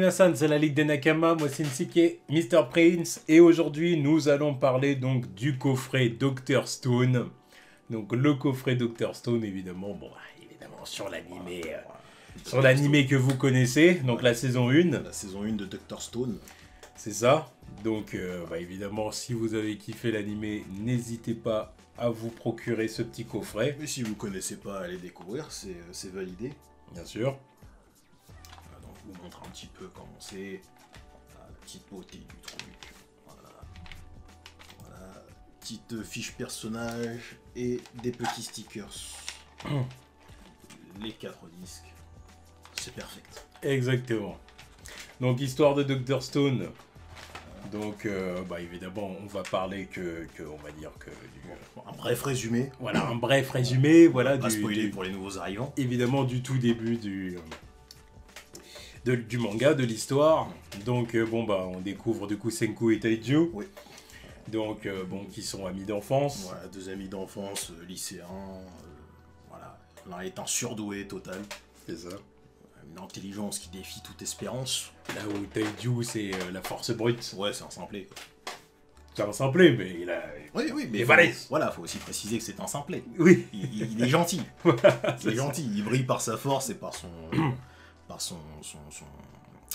minasan, c'est la Ligue des Nakama, moi c'est Nsuke, Mr. Prince, et aujourd'hui nous allons parler donc du coffret Dr. Stone. Donc le coffret Dr. Stone, évidemment, bon, évidemment sur l'animé que vous connaissez, donc la saison 1. La saison 1 de Dr. Stone. C'est ça. Donc évidemment, si vous avez kiffé l'animé, n'hésitez pas à vous procurer ce petit coffret. Mais si vous connaissez pas, allez découvrir, c'est validé. Bien sûr. Donc je vous montre un petit peu comment c'est. La petite beauté du truc. Voilà. Petite fiche personnage et des petits stickers. Les 4 disques. C'est perfect. Exactement. Donc histoire de Dr. Stone. Donc évidemment on va parler on va dire que un bref résumé. Voilà, un bref résumé, voilà. Pas spoiler pour les nouveaux arrivants. Évidemment du tout début du manga, de l'histoire. Donc on découvre du coup Senku et Taiju. Oui. Donc qui sont amis d'enfance. Voilà, 2 amis d'enfance, lycéens. Voilà. L'un est un surdoué total. C'est ça. Une intelligence qui défie toute espérance. Là où Taiju c'est la force brute. Ouais, c'est un simplet. C'est un simplet, mais il a... Oui, mais faut aussi préciser que c'est un simplet. Oui. Il est gentil. Il est gentil. Il brille par sa force et par son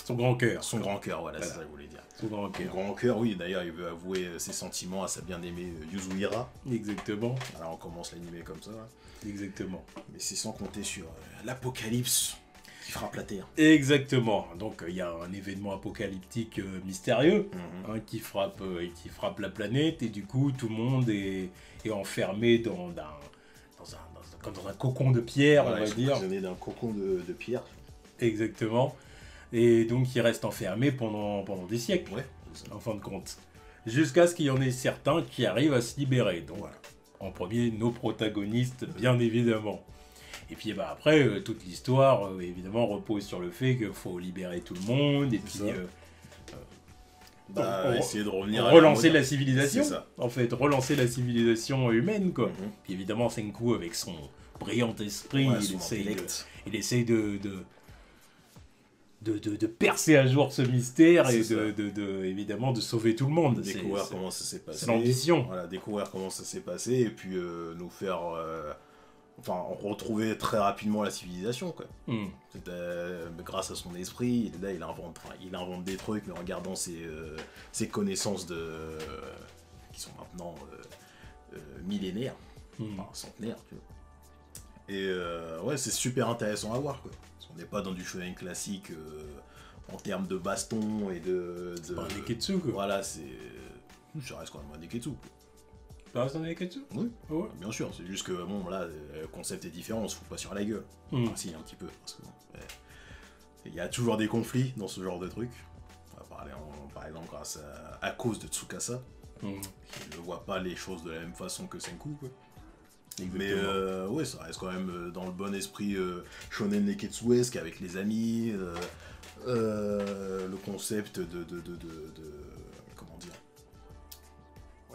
grand cœur. Son grand cœur, voilà, c'est ça que je voulais dire. Son grand cœur. Son grand cœur, oui. D'ailleurs, il veut avouer ses sentiments à sa bien-aimée Yuzuhira. Exactement. Alors, on commence l'animé comme ça. Exactement. Mais c'est sans compter sur l'apocalypse qui frappe la Terre. Exactement. Donc il y a un événement apocalyptique mystérieux qui frappe la planète, et du coup tout le monde est enfermé dans un cocon de pierre, voilà, on va dire. Prisonnier d'un cocon de pierre. Exactement. Et donc il reste enfermé pendant des siècles, ouais, en fin de compte. Jusqu'à ce qu'il y en ait certains qui arrivent à se libérer. Donc voilà. En premier, nos protagonistes, bien évidemment. Et puis après, toute l'histoire, évidemment, repose sur le fait qu'il faut libérer tout le monde, et puis essayer de revenir relancer la civilisation, ça. En fait, relancer la civilisation humaine, quoi. Puis évidemment, Senku, avec son brillant esprit, il essaye de percer à jour ce mystère et évidemment de sauver tout le monde. Découvrir comment ça s'est passé. C'est l'ambition. Voilà, découvrir comment ça s'est passé et puis nous faire... retrouver très rapidement la civilisation, quoi. Grâce à son esprit, là, il invente des trucs, mais en regardant ses connaissances qui sont maintenant millénaires, enfin centenaires, tu vois. Et c'est super intéressant à voir, quoi. On n'est pas dans du shonen classique en termes de baston et de... C'est pas un Neketsu, quoi. Voilà, ça reste quand même un Neketsu, quoi. Ça reste un Neketsu ? Oui, ouais. Bien sûr, c'est juste que bon, là, le concept est différent, on se fout pas sur la gueule. Enfin, si, un petit peu, parce que il y a toujours des conflits dans ce genre de truc. Par exemple, à cause de Tsukasa, qui ne voit pas les choses de la même façon que Senku, quoi. Mais ça reste quand même dans le bon esprit shonen neketsuesque avec les amis, le concept comment dire,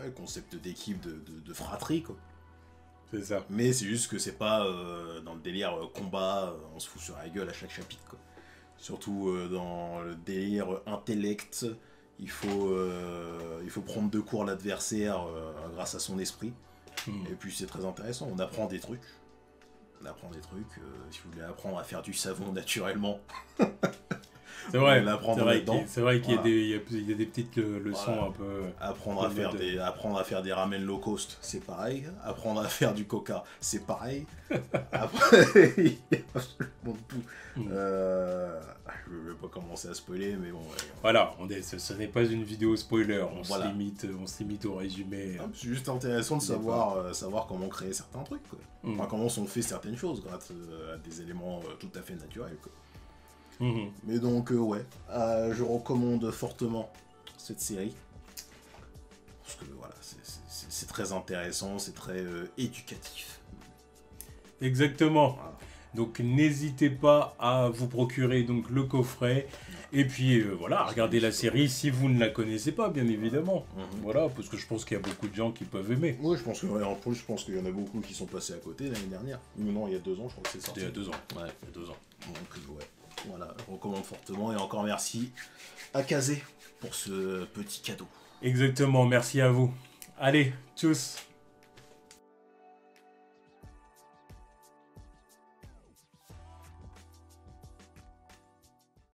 le concept d'équipe, de fratrie, quoi. C'est ça. Mais c'est juste que c'est pas dans le délire combat, on se fout sur la gueule à chaque chapitre, quoi. Surtout dans le délire intellect, il faut prendre de court l'adversaire grâce à son esprit. Et puis c'est très intéressant, on apprend des trucs. Si vous voulez apprendre à faire du savon naturellement. C'est vrai, c'est vrai qu'il y a des petites leçons un peu... Apprendre à faire des ramen low cost, c'est pareil. Apprendre à faire du coca, c'est pareil. Après, il y a absolument tout. Je ne vais pas commencer à spoiler, mais bon... Voilà, ce n'est pas une vidéo spoiler, on se limite au résumé. C'est juste intéressant de savoir comment créer certains trucs, quoi. Enfin, comment sont fait certaines choses grâce à des éléments tout à fait naturels, quoi. Mais donc je recommande fortement cette série parce que voilà, c'est très intéressant, c'est très éducatif. Exactement. Voilà. Donc n'hésitez pas à vous procurer donc le coffret et puis regardez la série si vous ne la connaissez pas, bien évidemment. Voilà, parce que je pense qu'il y a beaucoup de gens qui peuvent aimer. Oui, en plus je pense qu'il y en a beaucoup qui sont passés à côté l'année dernière. Non, il y a 2 ans, je crois que c'est sorti. Il y a 2 ans. Ouais, il y a 2 ans. Donc Voilà, je recommande fortement. Et encore merci à Kazé pour ce petit cadeau. Exactement, merci à vous. Allez, tchuss.